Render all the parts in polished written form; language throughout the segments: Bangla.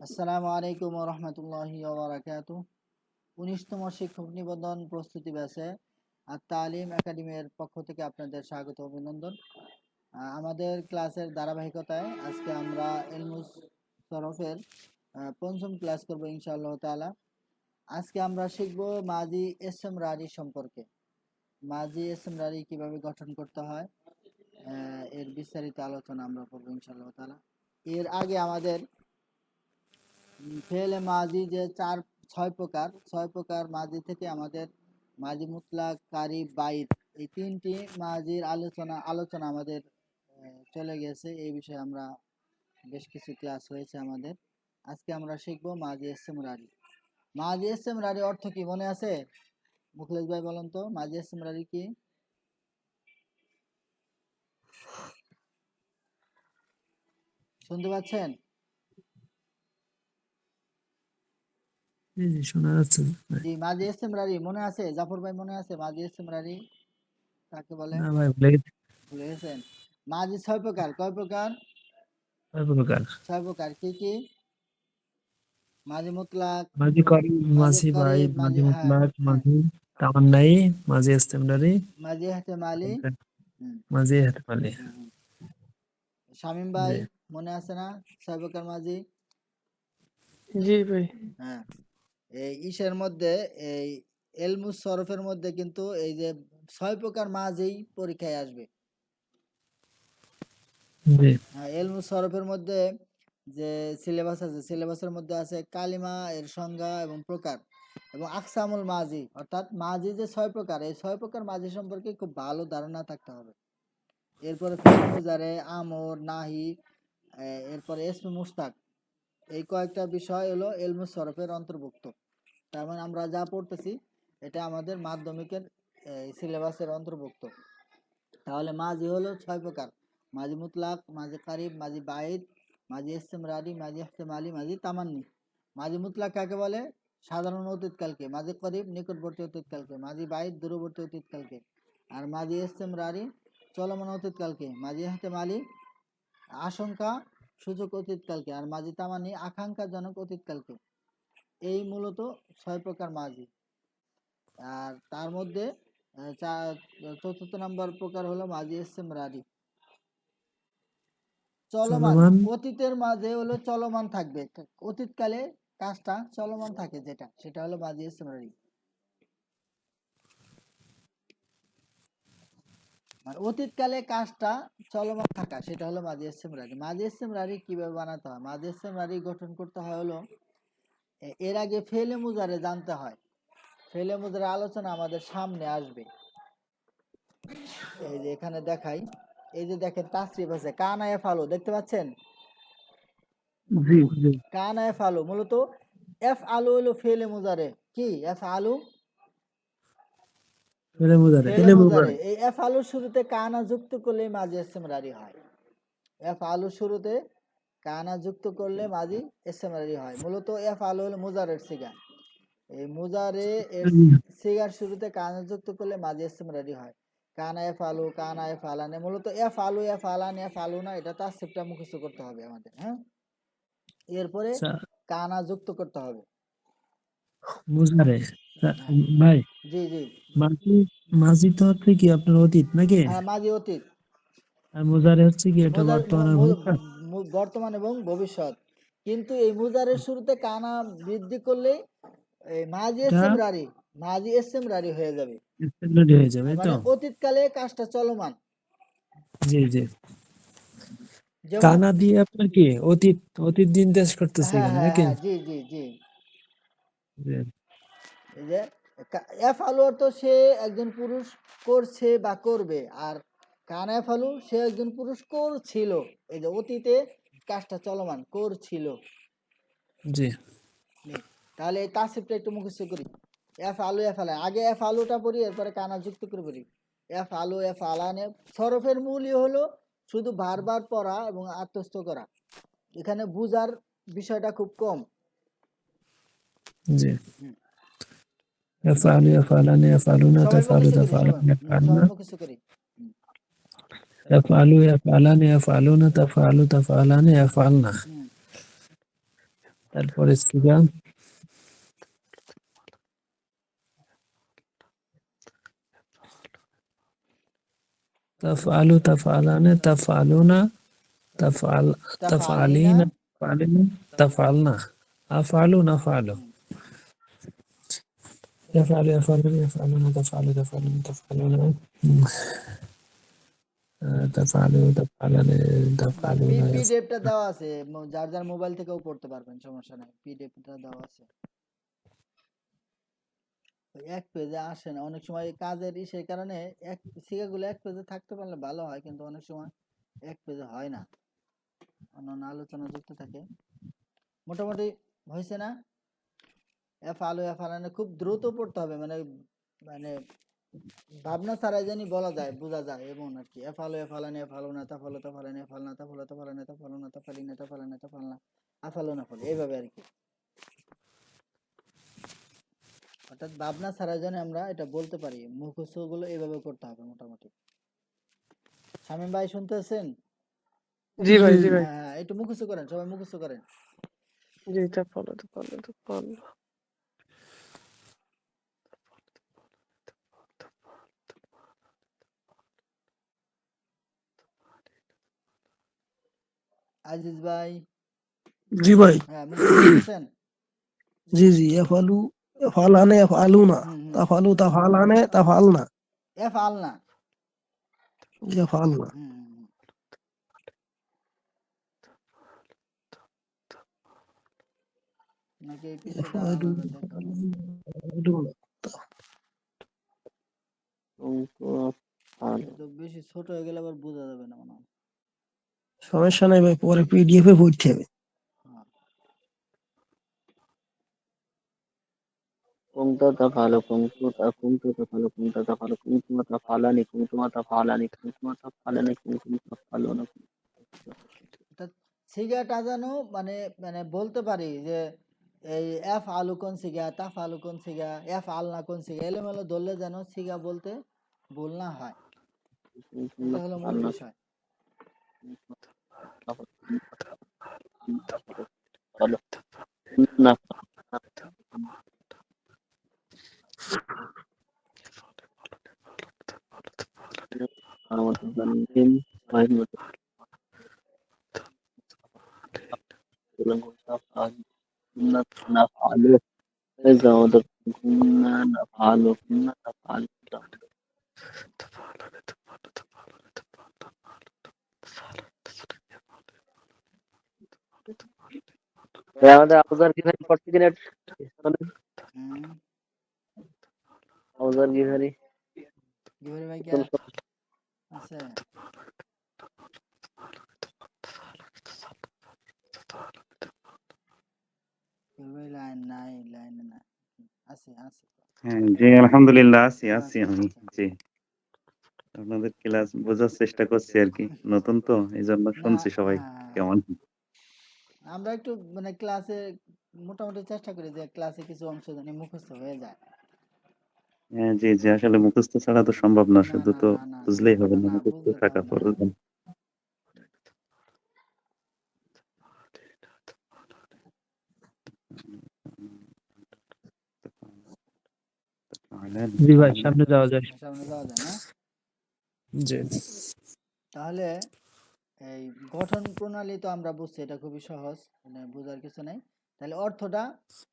আসসালামু আলাইকুম ওয়া রাহমাতুল্লাহি ওয়া বারাকাতুহু। ১৯তম শিক্ষক নিবন্ধন প্রস্তুতি ব্যাচে তালিম একাডেমির পক্ষ থেকে আপনাদের স্বাগত অভিনন্দন। আমাদের ক্লাসের ধারাবাহিকতায় আজকে আমরা ইলমুস সরফের পঞ্চম ক্লাস করব ইনশাআল্লাহ তাআলা। আজকে আমরা শিখব মাজি ইসতিমরারি সম্পর্কে। মাজি ইসতিমরারি কিভাবে গঠন করতে হয় এর বিস্তারিত আলোচনা আমরা করব ইনশাআল্লাহ তাআলা। এর আগে আমাদের ফেলে মাজি যে ছয় প্রকার মাজি থেকে আমাদের মাজি মুতলাক, কারি, বাইত এই তিনটি মাজির আলোচনা আমাদের চলে গেছে। এই বিষয়ে আমরা বেশ কিছু ক্লাস হয়েছে আমাদের। আজকে আমরা শিখবো মাজি ইসতিমরারি। মাজি ইসতিমরারি অর্থ কি মনে আছে? মুখলেস ভাই বলেন তো, মাজি ইসতিমরারি কি? শুনতে পাচ্ছেন? জি শোনা যাচ্ছে। জি, মাজি ইসতিমরারি মনে আছে? জাফর ভাই মনে আছে মাজি ইসতিমরারি কাকে বলে? না ভাই ভুলে গেছি। ভুলে গেছেন? মাজি ছয় প্রকার। কয় প্রকার? কয় প্রকার? ছয় প্রকার। কি কি? মাজি মুতলাক, মাঝি করি, মাজি মাঝি ভাই, করিব, মাঝি মাজি মুতলাক, হ্যাঁ, মাঝি তামান্নাই, মাঝি ইস্তেমরারি, মাজি ইহতেমালি। হুম, মাঝি ইহতেমালি। হুম, হুম। শামীম জি ভাই মনে আছে না ছয় প্রকার মাজি? জি ভাই। হ্যাঁ, এই ইসের মধ্যে এই এলমুস সরফের মধ্যে কিন্তু এই যে ছয় প্রকার মাঝি পরীক্ষায় আসবে। জি এলমুস সরফের মধ্যে যে সিলেবাস আছে, সিলেবাসের মধ্যে আছে কালিমা এর সংজ্ঞা এবং প্রকার এবং আকসামুল মাজি, অর্থাৎ মাজি যে ছয় প্রকার, এই ছয় প্রকার মাজি সম্পর্কে খুব ভালো ধারণা থাকতে হবে। এরপরে ফেল মুজারে, আমর, নাহি, এরপরে ইসমে মুশতাক, এই কয়েকটা বিষয় হলো ইলমুস সরফের অন্তর্ভুক্ত। তার মানে আমরা যা পড়তেছি এটা আমাদের মাধ্যমিকের সিলেবাসের অন্তর্ভুক্ত। তাহলে মাজি হলো ছয় প্রকার: মাজি মুতলাক, মাজি কারিব, মাজি বাইদ, মাজি ইস্তিমরারি, মাজি ইহতিমালি, মাজি তামান্নি। মাজি মুতলাক কাকে বলে? সাধারণ অতীতকালকে। মাজি করিব নিকটবর্তী অতীতকালকে। মাজি বাইদ দূরবর্তী অতীতকালকে। আর মাজি ইস্তিমরারি চলমান অতীতকালকে। মাজি ইহতিমালি আশঙ্কা সূচক অতীতকালকে। আর মাজি তামান্নি আকাঙ্ক্ষাজনক অতীতকালকে। এই মূলত ছয় প্রকার মাজি। আর তার মধ্যে চতুর্থ নম্বর প্রকার হলো মাজি ইস্তিমরারি, চলমান। চলমান। অতীতের মাঝে হলো চলমান থাকবে, অতীতকালে কাজটা চলমান থাকে, সেটা হলো মাজি ইস্তিমরারি। মানে অতীতকালে কাজটা চলমান থাকা, সেটা হলো মাজি ইস্তিমরারি। মাজি ইস্তিমরারি কিভাবে বানাতে হয়? মাজি ইস্তিমরারি গঠন করতে হয় হলো এর আগে ফেলে মুজারে জানতে হয়। ফেলে মুজারে আলোচনা আমাদের সামনে আসবে। এই যে এখানে দেখাই, এই যে দেখেন তাসরিফ আছে কানা এফালু, দেখতে পাচ্ছেন? জি জি কানা এফালু মূলত এফ আলু হলো ফেলে মুজারে। কি এফ আলু? ফেলে মুজারে, ফেলে ফেলে মুজারে। মুজারে। এই এফ আলুর শুরুতে কানা যুক্ত করলে মাজি ইস্তেমরারি হয়। এফ আলুর শুরুতে কানা যুক্ত করলে মাজি ইস্তেমরারি হয়। মূলত এফ আলু হলো মুজারের সিগা। এই মুজারে এর সিগার শুরুতে কানা যুক্ত করলে মাজি ইস্তেমরারি হয়। কানা এফ আলু, কানা এফ আলানে, মূলত এফ আলু, এফ আলান, এফ আলু না, এটা তাসরিফটা মুখস্থ করতে হবে আমাদের। হ্যাঁ, এরপরে আচ্ছা, কানা যুক্ত করতে হবে। মুজারে। হ্যাঁ, ভাই, জি জি। মাঝি, মাঝি তো হচ্ছে কি আপনার অতীত নাকি? হ্যাঁ, মাজি অতীত, আর মুজারে হচ্ছে কি এটা মুজার বর্তমান আর ভবিষ্যৎ। বর্তমান এবং ভবিষ্যৎ। কিন্তু এই মুজারের শুরুতে কানা বৃদ্ধি করলে এই এটা মাজি ইস্তেমরারি হয়ে যাবে। ইস্তেমরারি হয়ে যাবে তো। মানে অতীতকালে কাজটা চলমান। জি জি। যেমন কানা দিয়ে আপনার কি অতীত, অতীত দিন দেশ করতেছে হ্যাঁ এখানে হ্যাঁ নাকি? হ্যাঁ, জি জি জি। জি এই যে এফ আলু অর্থ সে একজন পুরুষ করছে বা করবে, আর কানা এফ আলু সে একজন পুরুষ করছিল। এই যে অতীতে কাজটা চলমান করছিল। জি নে, তাহলে এই তাসরিফটা একটু মুখস্থ করি। এফ আলু, এফ আলা, আগে এফ আলুটা পড়ি, এরপরে কানা যুক্ত করে পড়ি। এফ আলু, এফ আলানে। সরফের মূলই হলো শুধু বারবার পড়া এবং আত্মস্থ করা। এখানে বুঝার বিষয়টা খুব কম। জি। হুম, يفعل يفعلان يفعلون সবাই تفعل মুখস্থ করি, تفعلان সবাই يفعلن সবাই মুখস্থ করি। হুম, يفعل يفعلان يفعلون تفعل تفعلان يفعلن. হুম। তারপরে সিগা তাফআলু তাফআলানে তাফআলুনা তাফআল তাফআলিনা তাফআলিনা তাফআলিনা তাফআলনা আফআলু নাফআলু হুম। يفعل يفعلون يفعلون تفعل تفعلون تفعلون تفعل تفعلن تفعلون পিডিএফটা দেওয়া আছে, যার যার মোবাইল থেকেও পড়তে পারবেন, সমস্যা নাই, পিডিএফটা দেওয়া আছে। ওই এক পেজে আসে না অনেক সময়, কাজের সেই কারণে এক সিগাগুলো এক পেজে থাকতে পারলে ভালো হয়, কিন্তু অনেক সময় এক পেজে হয় না, অন্যান্য আলোচনা যুক্ত থাকে। মোটামুটি হয়েছে না? এফ আলু এফ আলানে খুব দ্রুত পড়তে হবে, মানে মানে ভাবনা ছাড়াই জানি বলা যায়, বোঝা যায় এমন আর কি। এফ আলু এফ আলানে এফ আলু না তাফালু তাফালানে এফ আলনা তাফালু তাফালানে তাফালু না তাফালিনা তাফালানে তাফালনা আফালু না ফলে, এইভাবে আর কি। অর্থাৎ ভাবনা ছাড়া যেন আমরা এটা বলতে পারি, মুখস্থ গুলো এইভাবে করতে হবে মোটামুটি। শামীম ভাই শুনতেছেন? জি ভাই, জি ভাই। হ্যাঁ, একটু মুখস্থ করেন, সবাই মুখস্থ করেন। জি, তাফালু তাফালু তাফালু। আজিজ ভাই, জি ভাই হ্যাঁ মুখস্থ করতেছেন? জি জি এফআলু এফআলানে এফআলুনা হুম হুম। তাফআলু তাফআলানে তাফআলনা এফ আলনা। এফআলনা হুম হুম হুম। নাকি এই পিছটা এফআলু আলাদা দেখানো? তাফআলুনা এটা তো বেশি ছোট হয়ে গেলে আবার বোঝা যাবে না মনে হয়। সমস্যা নাই ভাই, পরে পিডিএফ এ পড়তে হবে। হ্যাঁ। كنت تفعل كنت تفعل كنت تفعل كنتم تفعلان كنتما تفعلان كنتما تفعلان كنتم تفعلون অর্থাৎ সিগাটা যেন মানে মানে বলতে পারি যে এই এফ আলু কোন সিগা, তাফ আলু কোন সিগা, এফ আলনা কোন সিগা, এলোমেলো ধরলে যেন সিগা বলতে ভুল না হয়, كنتم এটা হলো মূল تفعلن বিষয়। نفعل إذا وضعت كنا نفعل كنا نفعل আমাদের আউজার গিভারি পড়তে কিনা হুম। আউজার গিভারি গিবরি ভাই কে আছে? গিবরি ভাই লাইন নাই, লাইন না, আছে আছে। হ্যাঁ জি, আলহামদুলিল্লাহ আছি আছি আচ্ছা আমি। আচ্ছা। জি, আপনাদের ক্লাস বোঝার চেষ্টা করছি আর কি, নতুন তো এই জন্য না, শুনছি সবাই হ্যাঁ, কেমন। আমরা একটু মানে ক্লাসে মোটামুটি চেষ্টা করি যে ক্লাসে কিছু অংশ জানি মুখস্থ হয়ে যায়। হ্যাঁ জি জি, আসলে মুখস্থ ছাড়া তো সম্ভব না, না শুধু না তো না না না বুঝলেই হবে না, না, মুখস্থ বুঝলে তো থাকা হবে না, হ্যাঁ। প্রয়োজন। জি ভাই, সামনে যাওয়া যায়। সামনে যাওয়া যায় না? জি তাহলে এই গঠন প্রণালী তো আমরা বুঝছি, এটা খুবই সহজ, মানে বোঝার কিছু নাই। তাহলে অর্থটা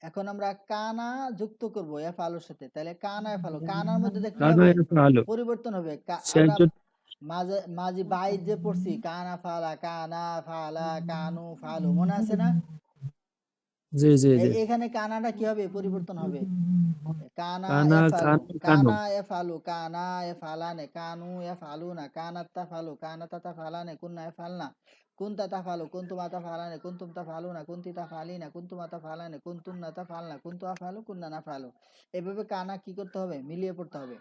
এখন আমরা কানা যুক্ত করব এফ আলোর সাথে, তাহলে কানা এফ আলো, কানার মধ্যে কি কারণ হবে? ভালো পরিবর্তন হবে। সে আমরা একজন। মাঝে মাঝি বাইর যে পড়ছি, কানা ফালা কানা ফালা কানু ফালু, মনে আছে না? জি জি জি এখানে কানাটা কি হবে? পরিবর্তন হবে। কানা কানা এফালু, কানা কানো কানা এফালু, কানা এফালানে, কানু এফালুনা, কানাত তাফালু, কানাতা তাফালানে, কুন্না এফালনা, কুনতা তাফালু, কুনতুমা তাফালানে, কুনতুম তাফালুনা, কুনতি তাফালিনা, কুনতুমা তাফালানে, কুনতুন্না তাফালনা, কুনতু আফালু, কুন্না নাফালু। এভাবে কানা কি করতে হবে? মিলিয়ে পড়তে হবে।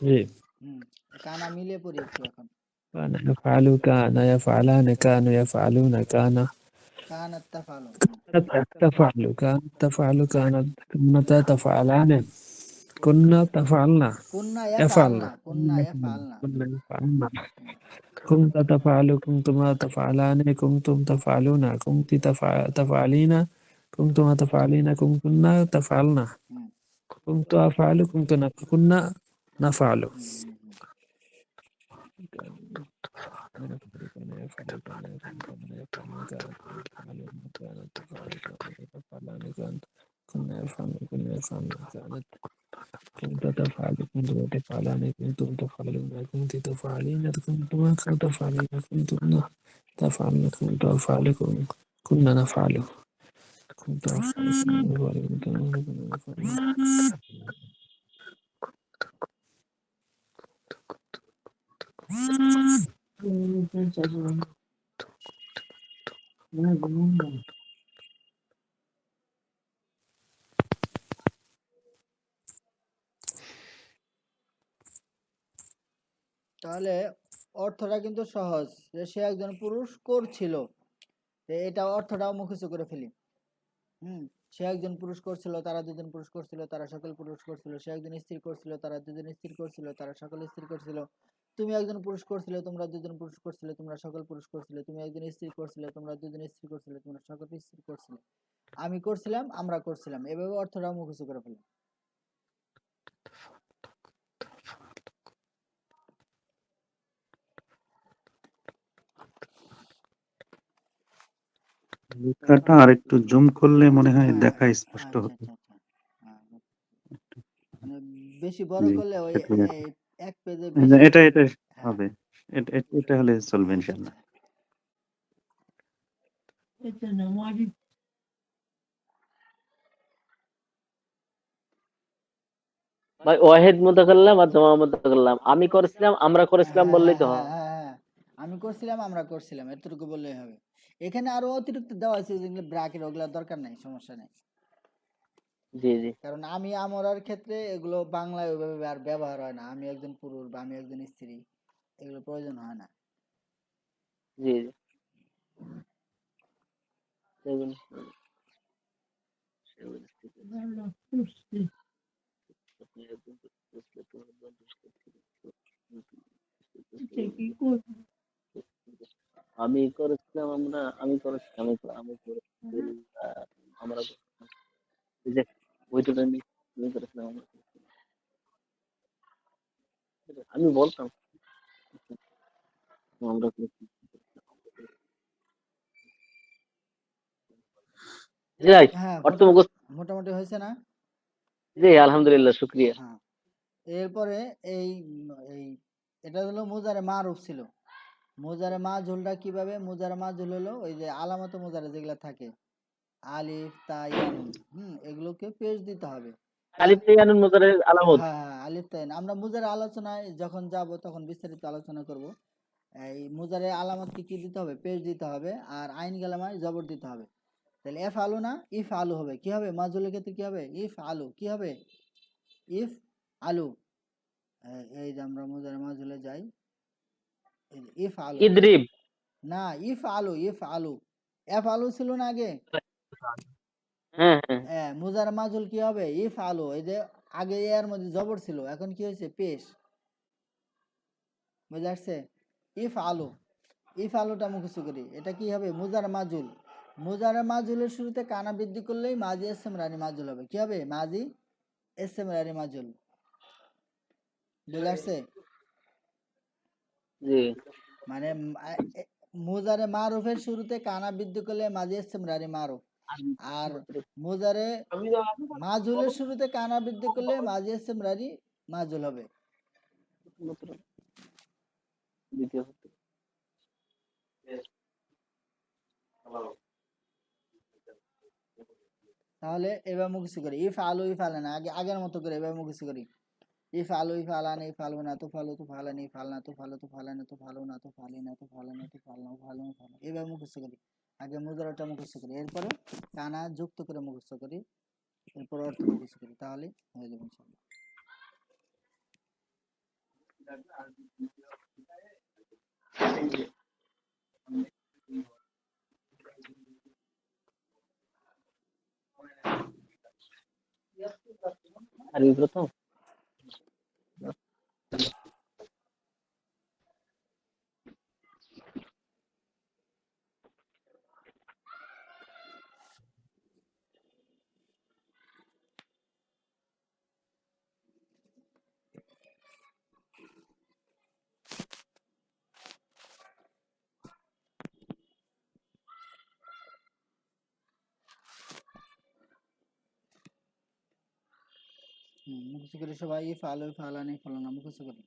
জি হুম, কানা মিলিয়ে পড়ি একটু এখন। কানা ইয়াফআলু কানা ইয়াফআলানে কানু ইয়াফআলুনা কানা কানাত তাফালু, تفعل كانت تفعل كانت كنتا تفعلان كنا تفعلنا কুন্না يفعلنا এফালনা, কুন্না এফালনা। كنا يفعلنا كنت تفعل كنتما تفعلان كنتم تفعلون كنت تفعلين كنتما تفعلين كنتن تفعلن হুম كنت أفعل كنا نفعل হুম হুম হুম। كنا نفعل كنت تفعل كنتم تفعلان كنتم تفعلون كنت تفعلين كنتما تفعلين كنتن تفعلن كنت أفعل كنا نفعل كنت أفعل كنا نفعل তাহলে অর্থটা কিন্তু সহজ, যে সে একজন পুরুষ করছিল, তো এটা অর্থটাও মুখস্থ করে ফেলি। হুম, সে একজন পুরুষ করছিল, তারা দুজন পুরুষ করছিল, তারা সকল পুরুষ করছিল। সে একজন স্ত্রী করছিল, তারা দুজন স্ত্রী করছিল, তারা সকল স্ত্রী করছিল। তুমি একজন পুরুষ করছিলে, তোমরা দুজন পুরুষ করছিলে, তোমরা সকল পুরুষ করছিলে। তুমি একজন স্ত্রী করছিলে, তোমরা দুজন স্ত্রী করছিলে, তোমরা সকল স্ত্রী করছিলে। আমি করছিলাম, আমরা করছিলাম, এভাবে অর্থটাও মুখস্থ করে ফেলি। লেখাটা আর একটু জুম করলে মনে হয় হ্যাঁ, দেখা স্পষ্ট আচ্ছা হতো। আচ্ছা আচ্ছা। হ্যাঁ, মানে বেশি বড় জি, করলে ওই ঠিক আছে। এক পেজে হ্যাঁ, বেশি। এটা হ্যাঁ, হবে। এটা হলে চলবে আচ্ছা ইনশাআল্লাহ। আচ্ছা। ভাই ওয়াহিদ মুতাকাল্লাম আর জামা মুতাকাল্লাম, আমি করেছিলাম, আমরা করেছিলাম হ্যাঁ বললেই হ্যাঁ তো হ্যাঁ হয়। হ্যাঁ হ্যাঁ, আমি করছিলাম, আমরা করছিলাম, এতটুকু বললেই হবে। এখানে আরো অতিরিক্ত দেওয়া আছে, যেগুলো ব্র্যাকেট, ওগুলোর দরকার নেই, সমস্যা নেই। জি জি কারণ আমি আমরার ক্ষেত্রে এগুলো বাংলায় ওইভাবে আর ব্যবহার হয় না। আমি একজন পুরুষ বা আমি একজন স্ত্রী, এগুলো প্রয়োজন হয় না। জি জি। সেগুলো আমি করেছিলাম, আমি করেছি, আমি করেছি, আমরা করেছিলাম। এই যে ওইটা নিয়ে তুমি করেছিলাম, আমরা করেছিলাম। আমি বলতাম আমরা করেছি। জি ভাই, হ্যাঁ, অর্থ মুখস্থ। মোটামুটি হয়েছে না? জি আলহামদুলিল্লাহ, শুক্রিয়া। হ্যাঁ, এরপরে এই এই এটা হলো মুজারে মারুফ ছিল। মুজারে মাজহুলটা কিভাবে? মুজারে মাজহুল হলো ওই যে আলামত মুজারে যেগুলা থাকে, আলিফ তা ইয়া নুন, এগুলোকে পেশ দিতে হবে। আলিফ ইয়ানুন মুজারের আলামত। হ্যাঁ হ্যাঁ, আলিফ তাই আমরা মুজারে আলোচনায় যখন যাব তখন বিস্তারিত আলোচনা করব। এই মুজারে আলামত কি কি দিতে হবে? পেশ দিতে হবে, আর আইন কালামায় জবর দিতে হবে। তাহলে এফ আলু না ইফ আলু হবে। কি হবে? মাজহুলের ক্ষেত্রে কি হবে? ইফ আলু। কি হবে? ইফ আলু। এই যে আমরা মুজারে মাজহুলে যাই, এই যে ইফ আলু। ইদরিব। না, ইফ আলু, ইফ আলু। এফ আলু ছিল না আগে? হ্যাঁ হ্যাঁ। হ্যাঁ, মুজারে মাজহুল কি হবে? ইফ আলু। এই যে আগে এর মধ্যে জবর ছিল, এখন কি হয়েছে? পেশ। বুঝে আসছে? ইফ আলু। ইফ আলুটা মুখস্থ করি, এটা কি হবে? মুজারে মাজহুল। মুজারে মাজহুলের শুরুতে কানা বৃদ্ধি করলেই মাজি এসএম রানি মাজহুল হবে। কি হবে? মাজি এসএম রানি মাজহুল। বুঝে আসছে? জি মানে মুজারে মারুফের শুরুতে কানা বৃদ্ধি করলে মাজি এসএম রানি মারুফ। আর মুজারে মাজহুলের শুরুতে কানা বৃদ্ধি করলে মাজি এসএম রানি মাজহুল হবে। দ্বিতীয়। তাহলে এবার মুখস্থ করি, ইফ আলু ইফ আলানা, আগের মতো করে এবার মুখস্থ করি। ইফ আলু ইফ আলানা ইফ আলু না তো ফালু তো ফালানি ফালনা তো ফালু তো ফালানা তো ফালু না তো ফালিনা তো ফালানা তো ফালনা ফালু ফালু, এবার মুখস্থ করি। আগে মুদ্রাটা মুখস্থ করি, এরপরে কানা যুক্ত করে মুখস্থ করি, এরপর অর্থ মুখস্থ করি, তাহলে হয়ে যাবে ইনশাআল্লাহ। আর এই প্রথম মুখস্থ করে সবাই ইফআলু ইফআলানি ইফআলুনা মুখস্থ করে।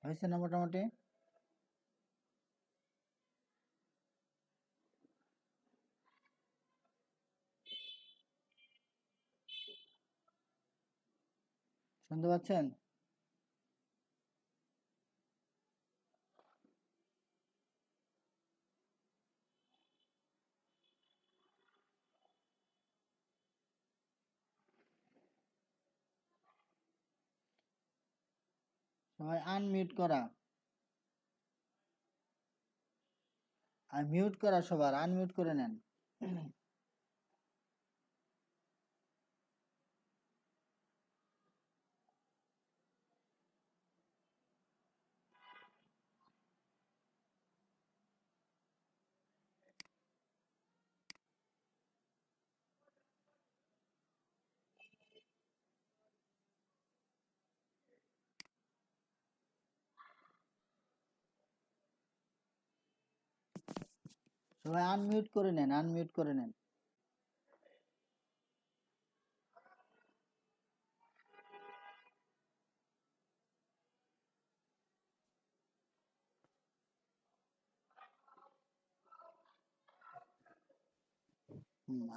হয়েছে না মোটামুটি? শুনতে পাচ্ছেন? সবাই আনমিউট করা, আর মিউট করা সবার আনমিউট করে নেন। সবাই আনমিউট করে নেন, আনমিউট করে নেন।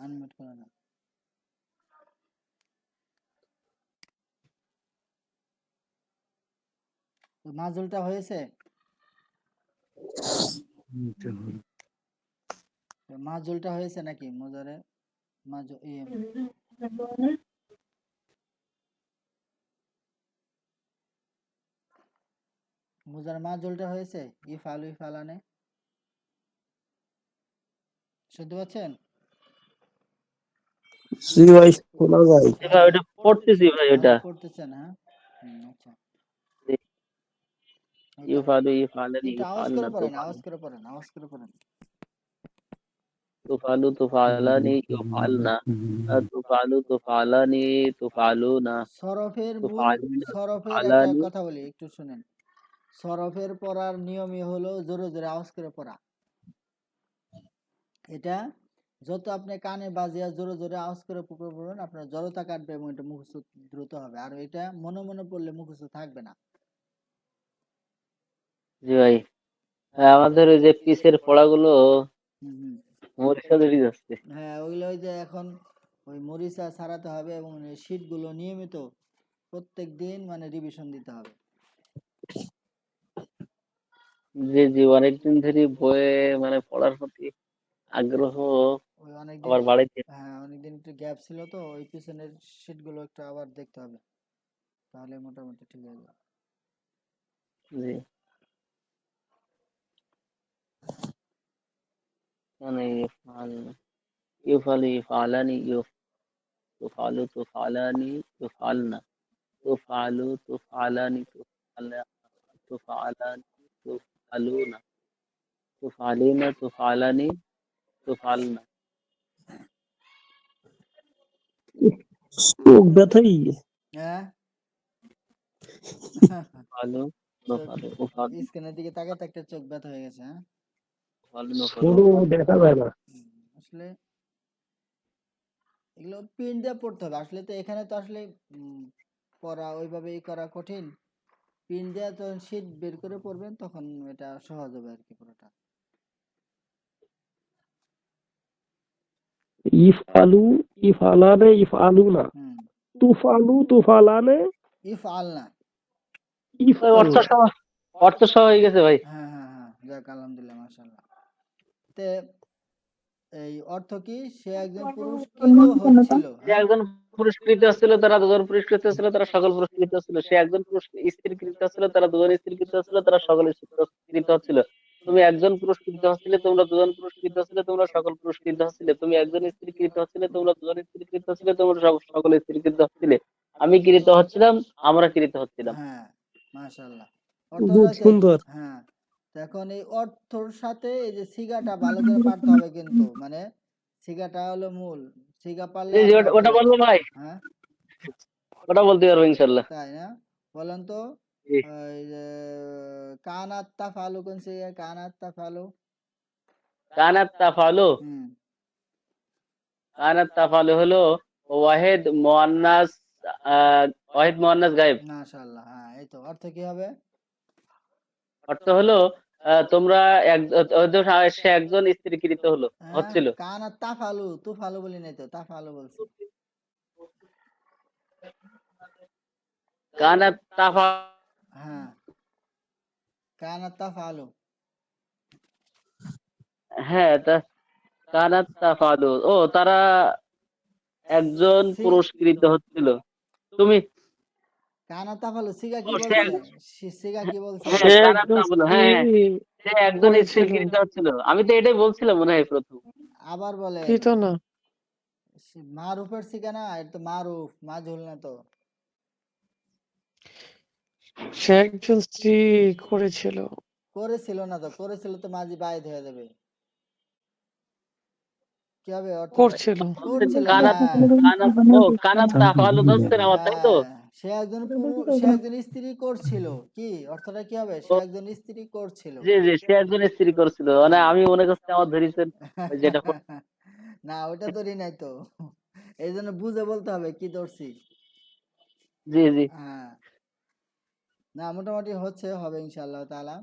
আনমিউট করে নেন। তো মাজুলটা হয়েছে? মাজুলটা হয়েছে নাকি মোজারে? মোজার মাজুলটা হয়েছে ইফআলু ইফআলানে? শুনতে পাচ্ছেন? জি ভাই, শোনা যায়। ভাই ওটা পড়তেছি ভাই, ওটা পড়তেছেন? হ্যাঁ, আচ্ছা। ইউফালু ইফআলানি একটু আওয়াজ করে ইফআলনা পড়েন, তুফালু আওয়াজ করে পড়েন, আওয়াজ করে পড়েন। তুফালু তুফালানি ইউফালনা তুফালু তুফালানি তুফালুনা সরফের মূল, তুফালিনা সরফের একটা তুফালানি। কথা বলি, একটু শুনেন। সরফের পড়ার নিয়মই হলো জোরে জোরে আওয়াজ করে পড়া। এটা যত আপনি কানে বাজিয়া জোরে জোরে আওয়াজ করে পড়বেন, আপনার জড়তা কাটবে এবং এটা মুখস্থ দ্রুত হবে। আর এটা মনে মনে পড়লে মুখস্থ থাকবে না। জি ভাই, আমাদের ওই যে পিসের পড়াগুলো মরিচা ধরে যাচ্ছে। হ্যাঁ, ওইগুলো ওই যে এখন ওই মরিচা ছাড়াতে হবে এবং শীট গুলো নিয়মিত প্রত্যেক দিন মানে রিভিশন দিতে হবে। জি জি, অনেকদিন ধরে বইয়ে মানে পড়ার প্রতি আগ্রহ ওই অনেকদিন, আবার বাড়াইতে। হ্যাঁ অনেকদিন একটু গ্যাপ ছিল, তো ওই পিছনের শীট গুলো একটু আবার দেখতে হবে, তাহলে মোটামুটি ঠিক হয়ে যাবে। জি, মানে ইউফালু ইফআলানি তুফালু তুফালানি তুফালনা তুফালু তুফালানি তুফালানি তুফালুনা তুফালিনা তুফালানি তুফালনা। চোখ ব্যথাই। হ্যাঁ, তুফালু নুফালু উফালু স্ক্রিনের দিকে তাকাতে একটা চোখ ব্যথা হয়ে গেছে। হ্যাঁ, উফালু নুফালু দেখা যায় না। আসলে এগুলো প্রিন্ট দিয়ে পড়তে হবে। আসলে তো এখানে তো আসলে পড়া ওইভাবে করা কঠিন। প্রিন্ট দিয়ে যখন শীট বের করে পড়বেন তখন এটা সহজ হবে আর কি পুরোটা। ইফআলু ইফআলানে ইফআলুনা তুফালু তুফালানে ইফআলনা। অর্থ ইফআলনা। সহ, অর্থ সহ হয়ে গেছে ভাই। হ্যাঁ হ্যাঁ হ্যাঁ, যাক আলহামদুলিল্লাহ মাশাআল্লাহ। তে এই অর্থ কি? সে একজন পুরস্কৃত হচ্ছিল, সে হ্যাঁ? একজন পুরস্কৃত ছিল, তারা দুজন পুরস্কৃত ছিল, তারা সকল পুরস্কৃত ছিল। সে একজন স্থিরকৃত ছিল, তারা দুজন স্থিরকৃত ছিল, তারা সকলে পুরস্কৃত হচ্ছিল। তুমি একজন পুরস্কৃত হচ্ছিলে, তোমরা দুজন পুরস্কৃত হচ্ছিলে, তোমরা সকল পুরস্কৃত হচ্ছিলে। তুমি একজন স্থিরকৃত হচ্ছিলে, তোমরা দুজন স্থিরকৃত হচ্ছিলে, তোমরা সকলে স্থিরকৃত হচ্ছিলে। আমি কৃত হচ্ছিলাম, আমরা কৃত হচ্ছিলাম। হ্যাঁ, মাশাআল্লাহ। অর্থ খুব হচ্ছে সুন্দর। হ্যাঁ। তো এখন এই অর্থর সাথে এই যে সিগাটা ভালো করে পারতে হবে কিন্তু। মানে সিগাটা হলো মূল। সিগা পারলে জি জি, আপনি ওটা অর্থ ওটা বলবো ভাই, হ্যাঁ? ওটা বলতে পারবো ইনশাল্লাহ। তাই না? বলেন তো জি। এই যে কানাত তাফালু কোন সিগা? কানাত তাফালু? কানাত তাফালু, হুম, কানাত তাফালু হলো ওয়াহিদ মুয়ান্নাস, আহ, ওয়াহিদ মুয়ান্নাস গায়েব। মাশাআল্লাহ। হ্যাঁ, এই তো অর্থ কি হবে? অর্থ হলো তোমরা সে একজন স্ত্রীকৃত হলো, হ্যাঁ, হচ্ছিল। কানাত তাফালু, তুফালু বলি নাই তো, তাফালু বলছি। কানাত তাফা, হ্যাঁ, কানাত তাফালু। হ্যাঁ কানাত তাফালু, ও তারা একজন সি পুরস্কৃত হচ্ছিল। তুমি, কানাত তাফালু সিগা ও কি সে বলছে? সিগা কি বলছে? হ্যাঁ সে কানাত একজন তাফালু, স্ত্রী হ্যাঁ হ্যাঁ, সে একজন করেছিল, স্ত্রীকৃত হচ্ছিল। আমি তো এটাই বলছিলাম মনে হয় প্রথম। আবার বলেন। কৃত না। মারুফের সিগা না? এটা তো মারুফ, মাজহুল না তো। সে একজন স্ত্রী করেছিল, করেছিল না তো, করেছিল তো মাঝি বায়েদ হয়ে যাবে। কি হবে অর্থ? করছিল। করছিল, কানাত, হ্যাঁ। কানাত, ও কানাত তাফালু ধরছেন আমার, তাই তো? হ্যাঁ, সে একজন স্ত্রী করছিল। কি অর্থটা কি হবে? সে ও, একজন স্ত্রী করছিল। জি জি, সে একজন স্ত্রী করছিল, মানে হ্যাঁ। আমি মনে করছি আমার ধরেছেন ওই যেটা না, ওটা ধরি নাই তো। এই জন্য বুঝে বলতে হবে কি ধরছি। জি জি। হ্যাঁ, না মোটামুটি হচ্ছে, হবে ইনশাআল্লাহ তাআলা।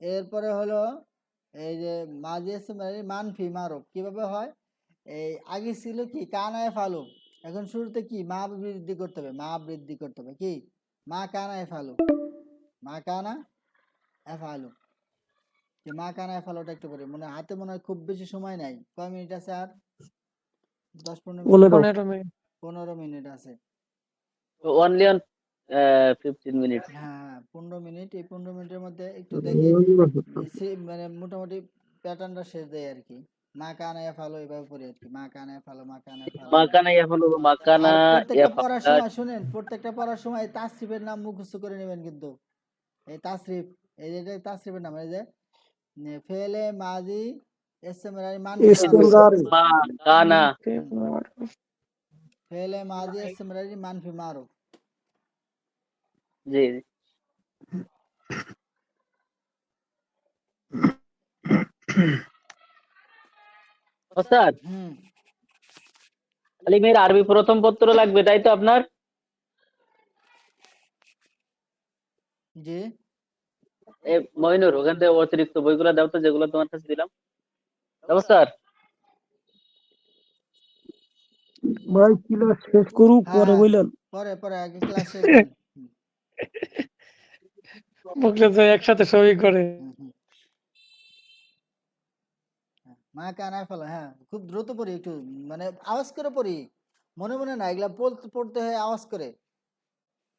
এরপরে হলো এই যে মাঝি ইসম মানফি মারুফ কিভাবে হয়? এই আগে ছিল কি কানায় ফালু, এখন শুরুতে কি মা বৃদ্ধি করতে হবে, মা বৃদ্ধি করতে হবে কি মা কানায় ফালু, মা কানা এফালু। যে মা কানায় ফালুটা একটু করি, মনে হয় হাতে মনে হয় খুব বেশি সময় নাই। কয় মিনিট আছে আর? 10-15 মিনিট? 15। 15 মিনিট। 15 মিনিট আছে। Only on 15 minute. হ্যাঁ, 15 মিনিট। এই 15 মিনিটের মধ্যে একটু দেখি মানে মোটামুটি প্যাটার্নটা শেষ দেয় আর কি। মা কানায় ফালো এভাবে পড়ি আর কি। মা কানায় ফালো, মা কানায় ফালো, মা। মাকানা ইয়াফালু, মাকানা আর প্রত্যেকটা পড়ার ইয়াফাল। সময় শুনেন, প্রত্যেকটা পড়ার সময় এই তাসরিফের নাম মুখস্থ করে নেবেন কিন্তু। এই তাসরিফ, এই যে এটা তাসরিফের নাম, এই যে ফেলে মাজি ইসতিমরারি মানফি মারুফ। মাকানা, ফেলে মাজি ইসতিমরারি মানফি মারুফ। জি জি। ওস্তাদ, হুম, আলিমের আরবি প্রথম পত্র লাগবে, তাই তো আপনার? জি। মইনুর, ওখান থেকে অতিরিক্ত বইগুলো দাও তো, যেগুলো তোমার কাছে দিলাম। দাও স্যার। ভাই ক্লাস শেষ করুক, হ্যাঁ, পরে হ্যাঁ, বললেন। পরে পরে আগে ক্লাস শেষ দেন। হুম, বকলে তো একসাথে সবই করে। হুম, হুম। মা কানায় ফেলো, হ্যাঁ খুব দ্রুত পড়ি একটু, মানে আওয়াজ করে পড়ি, মনে মনে না, এগুলা পড়তে হয় আওয়াজ করে।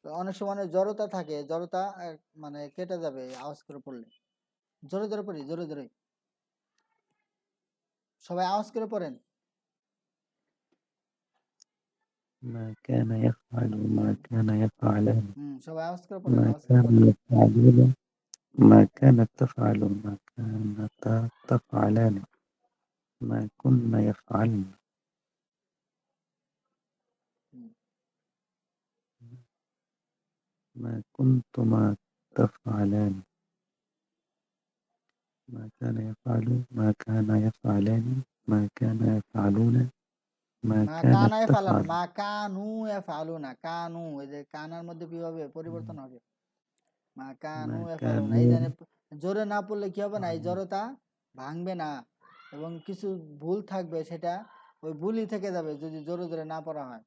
তো অনেক সময় অনেক জড়তা থাকে, জড়তা মানে কেটে যাবে আওয়াজ করে পড়লে। জোরে জোরে পড়ি, জোরে জোরে, সবাই আওয়াজ করে পড়েন। ما كان يفعل ما كان يفعلان সবাই আওয়াজ করে পড়েন, ما আওয়াজ করে كانوا পড়েন। يفعلون ما كانت تفعل ما كانتا تفعلان ما كنا يفعلن হুম, ما كنتما تفعلان ما كان يفعل ما كان يفعلان ما كان يفعلون ما মা كانت কানায় ফালান, تفعل মা কানু এ ফালু না, কানু এই যে কানার মধ্যে কি হবে, পরিবর্তন হবে। মা কানু ما এ ফালু না, এই كانوا জানে জোরে না পড়লে কি হবে না, এই জড়তা ভাঙবে না, এবং কিছু ভুল থাকবে, সেটা ওই ভুলই থেকে যাবে যদি জোরে জোরে না পড়া হয়।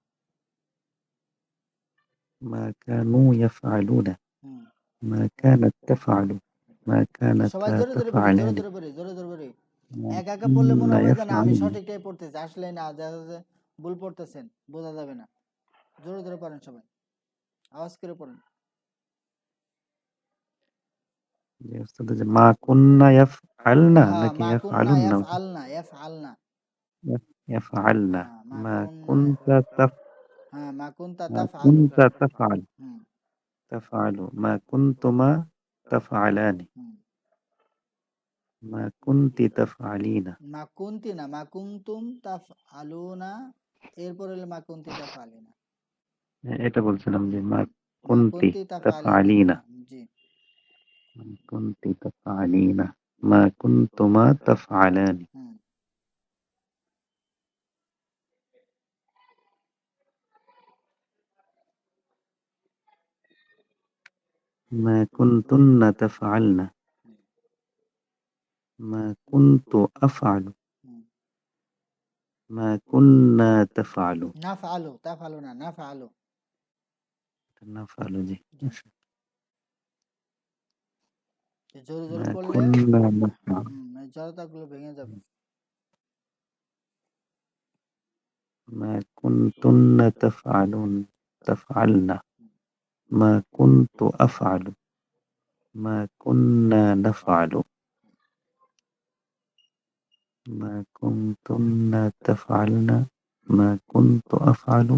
ما كانوا يفعلون হুম, ما كانت تفعل ما كانتا সবাই জোরে জোরে পড়ি, জোরে تفعلان জোরে পড়ি, জোরে জোরে পড়ি। ما একা একা পড়লে মনে كنا হবে যে না আমি يفعلون সঠিকটাই পড়তেছি, আসলে না, দেখা যাচ্ছে ভুল পড়তেছেন, বোঝা যাবে না। জোরে জোরে পড়েন সবাই, আওয়াজ করে পড়েন। যে উস্তাদ যে মা কুন্না ইয়াফআলনা হ্যাঁ, নাকি মা কুন্না ইয়াফআলুন্না ইয়াফআলনা, ইয়াফআলনা। ইয়াফআলনা হ্যাঁ, মা মা কুন্না, কুনতা তাফ হ্যাঁ, মা কুনতা মা তাফআলু। কুনতা তাফআল হুম, তাফআলু মা কুনতুমা তাফআলানি হুম। মা কুনতি তাফআলিনা মা কুনতি না, মা কুনতুম তাফআলুনা, এরপর হলো মা কুনতি তাফআলিনা। এটা বলছিলাম যে মা মা কুনতি কুনতি তাফআলিনা, তাফআলিনা হ্যাঁ, জি। মা কুনতি তাফআলিনা মা কুনতুমা তাফআলানি হুম। ما كنتن تفعلن ما كنت أفعل হুম। ما كنا تفعل নাফআলু, তাফআলু না, নাফআলু। نفعل دي জি। জোরে জোরে ما পড়লে كنا نفعل এই জড়তাগুলো ভেঙে যাবে। ما كنتن تفعلن ما كنت أفعل ما كنا نفعل ما كنتن تفعلن ما كنت أفعل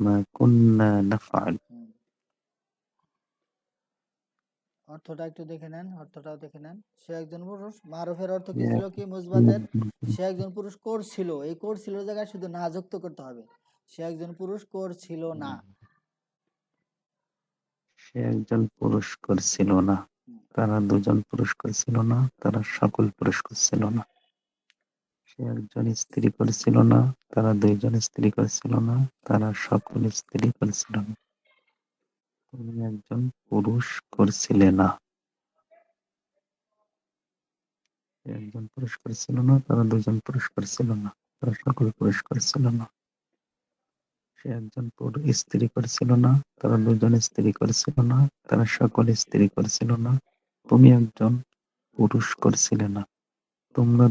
ما كنا نفعل হুম। অর্থটা একটু দেখে নেন, অর্থটাও দেখে নেন। সে একজন পুরুষ, মারুফের অর্থ কি ছিল, কি মুসবাতের? সে একজন পুরুষ করছিল, এই করছিল জায়গায় শুধু না যুক্ত করতে হবে। সে একজন পুরুষ করছিল না। সে একজন পুরস্কার ছিল না, হুম। তারা দুজন পুরস্কার ছিল না, তারা সকল পুরস্কার ছিল না। সে একজন স্ত্রী করেছিল না, তারা দুইজন স্ত্রী করেছিল না, তারা সকল স্ত্রী করেছিল না। তুমি একজন পুরুষ করছিলে না। সে একজন পুরস্কার ছিল না, তারা দুজন পুরস্কার ছিল না, তারা সকল পুরস্কার ছিল না। সে একজন স্ত্রী করেছিল না, তারা দুজন স্ত্রী করেছিল না, তারা সকল স্ত্রী করেছিল না। তুমি একজন পুরুষ করছিলে না, তোমরা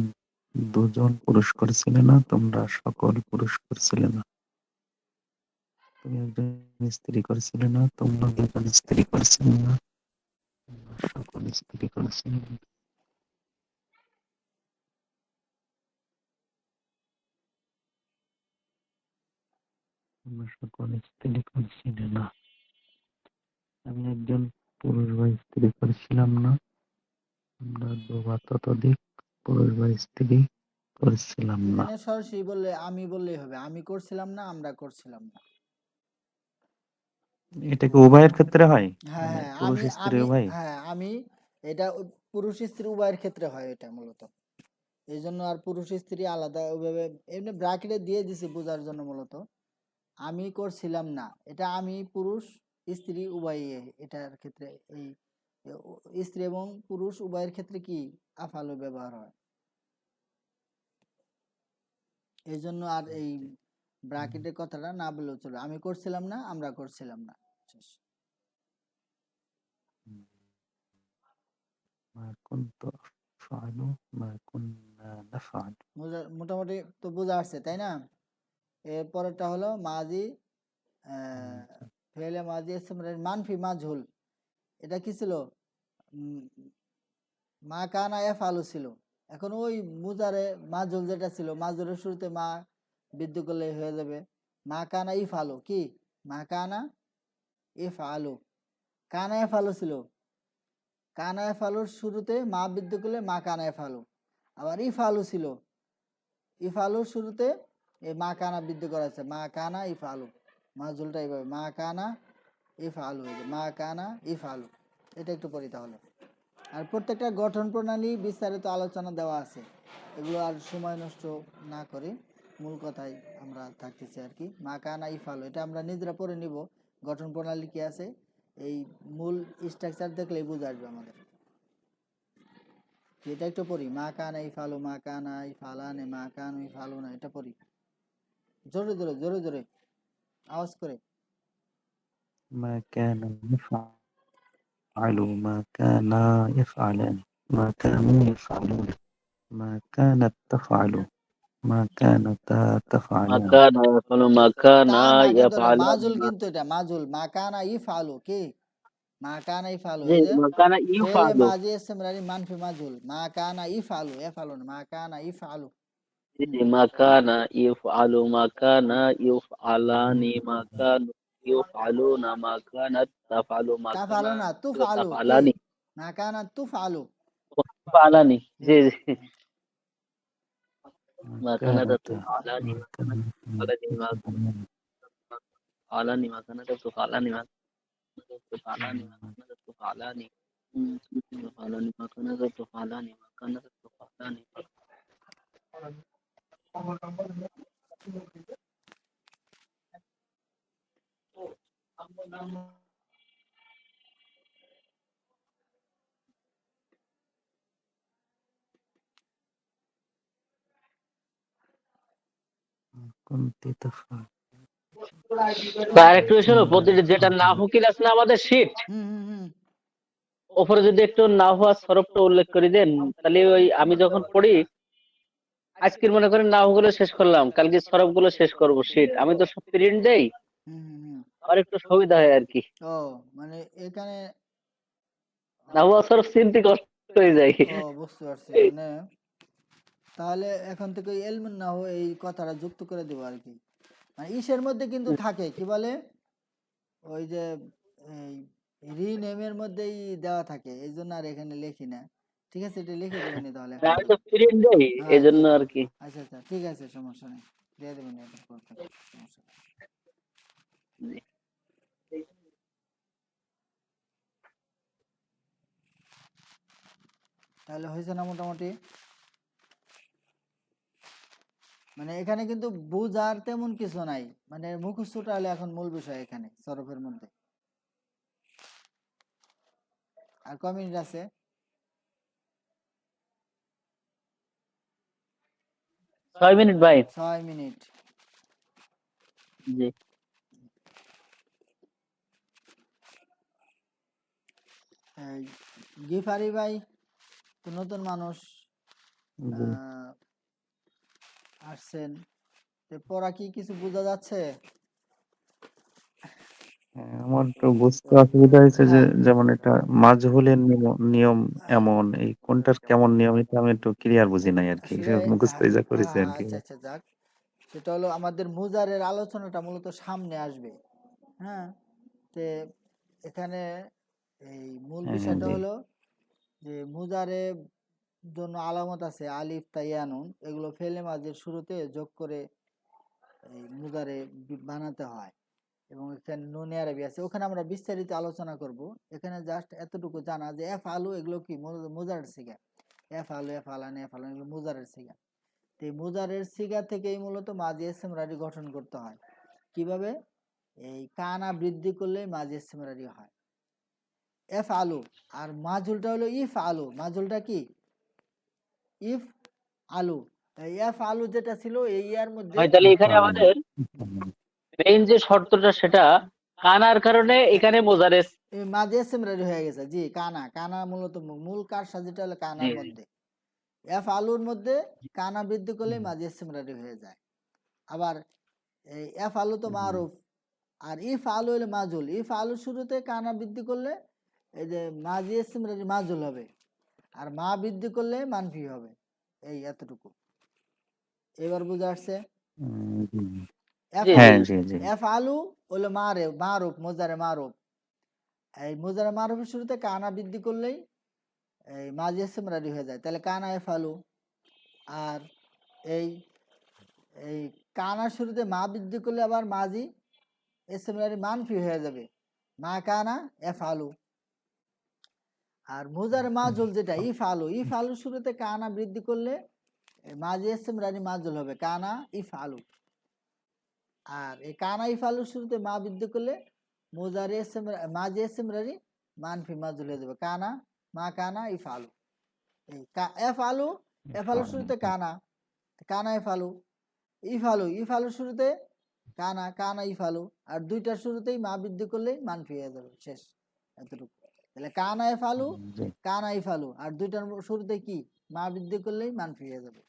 দুজন পুরুষ করছিলে না, তোমরা সকল পুরুষ করছিলে না। তুমি একজন স্ত্রী করছিলে না, তোমরা দুজন স্ত্রী করছিলে না, তোমরা সকল স্ত্রী করছিলে না। তোমরা সকল স্ত্রী করছিলে না। আমি একজন পুরুষ বা স্ত্রী করছিলাম না, আমরা দু বা ততোধিক পুরুষ বা স্ত্রী করছিলাম না। এখানে সরাসরি বললে আমি বললেই হবে, আমি করছিলাম না, আমরা করছিলাম না। এটা কি উভয়ের ক্ষেত্রে হয়? হ্যাঁ, মানে হ্যাঁ, পুরুষ আমি স্ত্রী আমি উভয়? হ্যাঁ, আমি এটা পুরুষ স্ত্রী উভয়ের ক্ষেত্রে হয় এটা মূলত। এই জন্য আর পুরুষ স্ত্রী আলাদা ওইভাবে এমনি ব্র্যাকেটে দিয়ে দিছি বোঝার জন্য মূলত। আমি করছিলাম না, এটা আমি পুরুষ স্ত্রী উভয়ই এটার ক্ষেত্রে এই স্ত্রী এবং পুরুষ উভয়ের ক্ষেত্রে কি আফালু ব্যবহার হয়। এই জন্য আর এই ব্র্যাকেটের কথাটা না বললেও চলে, আমি করছিলাম না, আমরা করছিলাম না, শেষ। ما كنت أفعل ما كنا نفعل মোটামুটি তো বোঝা আসছে তাই না? এরপরেরটা হলো মাজি, ফেলে মাজি ইসমরের মানফি মাজহুল। এটা কি ছিল? উম, মা কানা এফআলু ছিল। এখন ওই মুজারে মাজহুল যেটা ছিল, মাজহুলের শুরুতে মা বৃদ্ধি করলে হয়ে যাবে মা কানা ইফআলু। কি মা কানা ইফআলু, কানা এফআলু ছিল, কানা এফআলুর শুরুতে মা বৃদ্ধি করলে মা কানা এফআলু। আবার ইফআলু ছিল, ইফআলুর শুরুতে এই মা কানা বৃদ্ধি করা আছে, মা কানা ইফআলু। মাজহুলটা এইভাবে মা কানা ইফআলু, মা কানা ইফআলু। এটা একটু পড়ি তাহলে। আর প্রত্যেকটা গঠন প্রণালী বিস্তারিত আলোচনা দেওয়া আছে, এগুলো আর সময় নষ্ট না করে মূল কথায় আমরা থাকতেছি আর কি। মা কানা ইফআলু এটা আমরা নিজেরা পড়ে নিব, গঠন প্রণালী কি আছে এই মূল স্ট্রাকচার দেখলেই বুঝে আসবে আমাদের। এটা একটু পড়ি, মা কানা ইফআলু, মা কানা ইফআলানে, মা কানু ইফআলুনা, এটা পড়ি জোরে জোরে, জোরে জোরে আওয়াজ করে। ما كان يفعل يفعلوا ما كانا يفعلان ما كانوا يفعلون ما كانت تفعل ما كانتا تفعلان মাকানা ইয়াফআলু মাকানা কানা কিন্তু না, ইয়াফআলান মাজুল কিন্তু এটা মাজুল, মাকানা ইফআলু কি, মাকানা ইফআলু, জি এই যে মাকানা ফেলে ইউফআলু মাজি ইসতিমরারি মানফি মাজুল, মাকানা ইফআলু, এফআলু না, মাকানা ইফআলু। জি মাকানা ইউফআলু মাকানা ইউফআলানি মাকানু ইউফআলুনা মাকানাত তাফআলু তাফআলু মাকানা না, তুফআলু কি, তাফআলানি মাকানা তুফআলু। তাফআলানি জি জি জি। জি ما মাকানাত كانتا তুফআলানি ما كانت تفعلان আলানি মাকানাত তুফআলানি মাকানাত তুফআলানি মাকানাত তুফআলানি আলানি মাকানাত তুফআলানি মাকানাত তুফআলানি كنت تفعل তার একটু শোনো প্রতিটি যেটা নাহুকিল আছে না আমাদের শীট হুম হুম হুম। ওপরে যদি একটু নাহু আর সরফটা উল্লেখ করে দেন তাহলে ওই আমি যখন পড়ি আজকের মনে করেন নাহু গুলো শেষ করলাম কালকে সরফ গুলো শেষ করবো শীট আমি তো সব প্রিন্ট দেই হুম হুম হুম। আমার একটু সুবিধা হয় আর কি ও মানে এখানে, নাহু আর সরফ চিনতে কষ্ট হয়ে যায় ও বুঝতে পারছি, মানে তাহলে এখন থেকে ওই এলমুন নাহু এই কথাটা যুক্ত করে দেবো আর কি। মানে ইসের মধ্যে কিন্তু থাকে কি বলে, ওই যে এই রিনেমের মধ্যেই দেওয়া থাকে, এই জন্য আর এখানে লিখি না। ঠিক আছে, এটা লিখে দেবেন তাহলে এখন আমি থেকে। তো প্রিন্ট দেই হ্যাঁ এই জি জন্য জি, আর কি আচ্ছা আচ্ছা ঠিক আছে, সমস্যা নেই, দিয়ে দেবেন এটা করতে, সমস্যা নেই। জি। তাহলে হয়েছে না মোটামুটি, মানে এখানে কিন্তু বুঝার তেমন কিছু নাই, মানে মুখস্থটা হলে এখন মূল বিষয় এখানে সরফের মধ্যে। আর কয় মিনিট আছে? 6 মিনিট ভাই 6 মিনিট। জি এই গিফারি ভাই তো নতুন মানুষ, জি আহ, আসছেন, তো পড়া কি কিছু বোঝা যাচ্ছে? হ্যাঁ, আমার তো বুঝতে অসুবিধা হয়েছে যে হ্যাঁ যেমন এটা মাজহুলের নিয়ম এমন এই কোনটার কেমন নিয়ম এটা আমি একটু ক্লিয়ার বুঝি নাই আর কি আসলে সে মুখস্থই যা করেছে আর কি আচ্ছা আচ্ছা যাক, সেটা হলো আমাদের মুজারের আলোচনাটা মূলত সামনে আসবে। হ্যাঁ, তে এখানে এই মূল হ্যাঁ হ্যাঁ বিষয়টা জি হলো যে মুজারে জন্য আলামত আছে আলিফ তাইয়ানুন, এগুলো ফেলে মাঝের শুরুতে যোগ করে এই মুজারে বানাতে হয়, এবং এখানে নুনে আরবি আছে, ওখানে আমরা বিস্তারিত আলোচনা করব। এখানে জাস্ট এতটুকু জানা যে এফ আলু এগুলো কি মুজারের সিগা, এফ আলু এফ আলান এফ আলান এগুলো মুজারের সিগা। তো এই মুজারের সিগা থেকেই মূলত মাজি ইসতিমরারি গঠন করতে হয়। কিভাবে? এই কানা বৃদ্ধি করলে মাজি ইসতিমরারি হয় এফ আলু, আর মাজুলটা হলো ইফ আলু, মাজুলটা কি ইফ আলু। এই এফ আলু যেটা ছিল এই ইয়ার মধ্যে, ভাই তাহলে এখানে ইফআলুন আমাদের ইফআলুন মেইন যে শর্তটা সেটা কানার কারণে এখানে মোজারেস এই মাঝে সিমরারি হয়ে গেছে। জি, কানা কানা মূলত মূল কার সাজিটা হলো জি কানার জি মধ্যে, এফ আলুর মধ্যে কানা বৃদ্ধি করলে মাঝে সিমরারি হয়ে যায়। আবার এই এফ আলু তো মারুফ, আর ইফ আলু হলে মাজুল, ইফ আলু শুরুতে কানা বৃদ্ধি করলে এই যে মাঝে সিমরারি মাজুল হবে, আর মা বৃদ্ধি করলে মানফি হবে। এই এতটুকু এবার বুঝে আসছে। জি এফ জি জি হ্যাঁ জি জি এফ আলু হলো মারুফ মোজারে মারুফ, এই মোজারে মারুফের শুরুতে কানা বৃদ্ধি করলেই এই মাঝি ইসতিমরারি হয়ে যায়, তাহলে কানা এফ আলু। আর এই এই কানার শুরুতে মা বৃদ্ধি করলে আবার মাঝি ইসতিমরারি মানফি হয়ে যাবে, মা কানা এফ আলু। আর মুজারে মাজুল যেটা ইফ আলু, ইফ আলু শুরুতে কানা বৃদ্ধি করলে মাঝি ইসতিমরারি মাজুল হবে কানা ইফ আলু। আর এই কানা ইফ আলুর শুরুতে মা বৃদ্ধি করলে মুজারে মাঝি ইসতিমরারি মানফি মাজুল হয়ে যাবে কানা মা কানা ইফ আলু। এই এফ আলু, এফ আলুর ইফআলুন শুরুতে কানা, কানা এফ আলু। ইফালু, ইফালুর শুরুতে কানা কানা ইফালু, আর দুইটার শুরুতেই মা বৃদ্ধি করলেই মানফি হয়ে যাবে, শেষ, এতটুকু। তাহলে কানা এফালু, জি কানা ইফালু, আর দুইটার শুরুতে কি মা বৃদ্ধি করলেই মানফি হয়ে যাবে।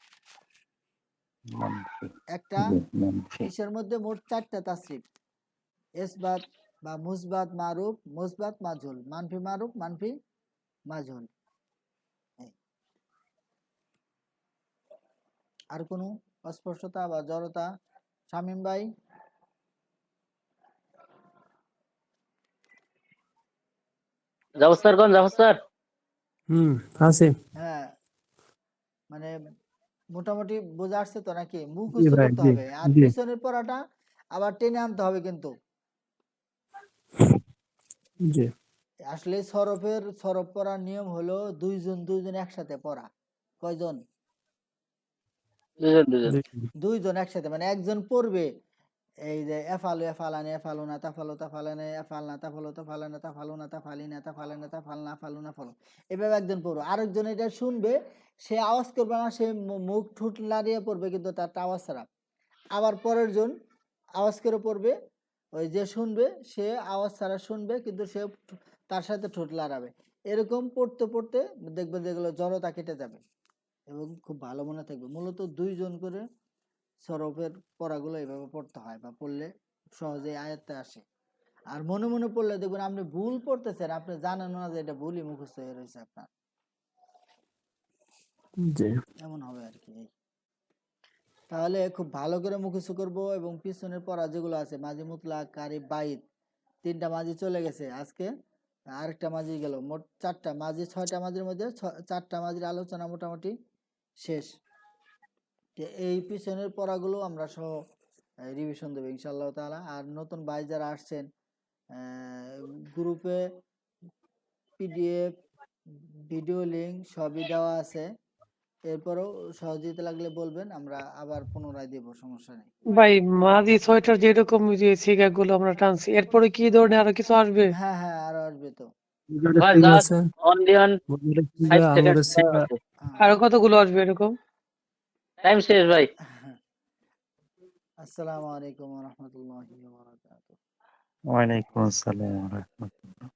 মানফি একটা জি মানফি ইসের মধ্যে মোট 4টা তাসরিফ, ইসবাত বা মুসবাত মারুফ, মুসবাত মাজহুল, মানফি মারুফ, মানফি মাজহুল। এই। আর কোনো অস্পষ্টতা বা জড়তা শামীম ভাই? জাফর স্যার কোন জাফর স্যার? আসিফ। হ্যাঁ, মানে মোটামুটি বোঝা আসছে তো নাকি? জি মুখস্থ ভাই, করতে জি হবে, আর জি পিছনের পড়াটা আবার টেনে আনতে হবে কিন্তু। জি আসলে সরফ পড়ার নিয়ম হলো দুইজন একসাথে পড়া। কয়জন? দুজন দুজন। জি দুইজন একসাথে, মানে একজন পড়বে এই যে এফালু এফালানে এফালুনা তাফালু তাফালানে এফালনা তাফালু তাফালানা তাফালুনা তাফালিনা তাফালানা তাফালনা ফালুনা ফালু, এভাবে একজন পড়বে, আরেকজন এটা শুনবে, সে আওয়াজ করবে না, সে মুখ ঠোঁট নাড়িয়ে পড়বে কিন্তু তার আওয়াজ ছাড়া। আবার পরের জন আওয়াজ করে পড়বে, ওই যে শুনবে সে আওয়াজ ছাড়া শুনবে কিন্তু সে তার সাথে ঠোঁট লড়াবে। এরকম পড়তে পড়তে দেখবেন যেগুলো জড়তা কেটে যাবে এবং খুব ভালো মনে থাকবে। মূলত দুইজন করে সরফের পড়াগুলো এইভাবে পড়তে হয়, বা পড়লে সহজেই আয়ত্তে আসে। আর মনে মনে পড়লে দেখবেন আপনি ভুল পড়তেছেন, আপনি জানেন না যে এটা ভুলই মুখস্থ হয়ে রয়েছে আপনার, জি এমন হবে আর কি। তাহলে খুব ভালো করে মুখস্থ করব, এবং পিছনের পড়া যেগুলো আছে মাঝি মুতলাক, কারি, বাইত, 3টা মাঝি চলে গেছে আজকে, আরেকটা মাঝি গেল, মোট 4টা মাঝি, 6টা মাঝির মধ্যে 4টা মাঝির আলোচনা মোটামুটি শেষ। তো এই পিছনের পড়াগুলো আমরা সহ রিভিশন দেবো ইনশাআল্লাহ তাআলা। আর নতুন ভাই যারা আসছেন, গ্রুপে পিডিএফ, ভিডিও লিংক সবই দেওয়া আছে। এরপরেও সহযোগিতা লাগলে বলবেন, আমরা আবার পুনরায় দেব, সমস্যা নেই। ভাই মাঝি 6টার যেরকম যে সিগাগুলো আমরা টানছি, এরপরে কি ধরনের আরো কিছু আসবে? হ্যাঁ হ্যাঁ, আরো আসবে তো। ভাই ঠিক জাস্ট আছে, অনলি অন বন্ধুরা, 5 আমাদের সেকেন্ড সিগা আছে। হ্যাঁ। আরো কতগুলো আসবে এরকম? টাইম শেষ ভাই। আসসালামু আলাইকুম ওয়া রাহমাতুল্লাহি ওয়া বারাকাতুহু। ওয়ালাইকুম আসসালাম ওয়া রাহমাতুল্লাহ।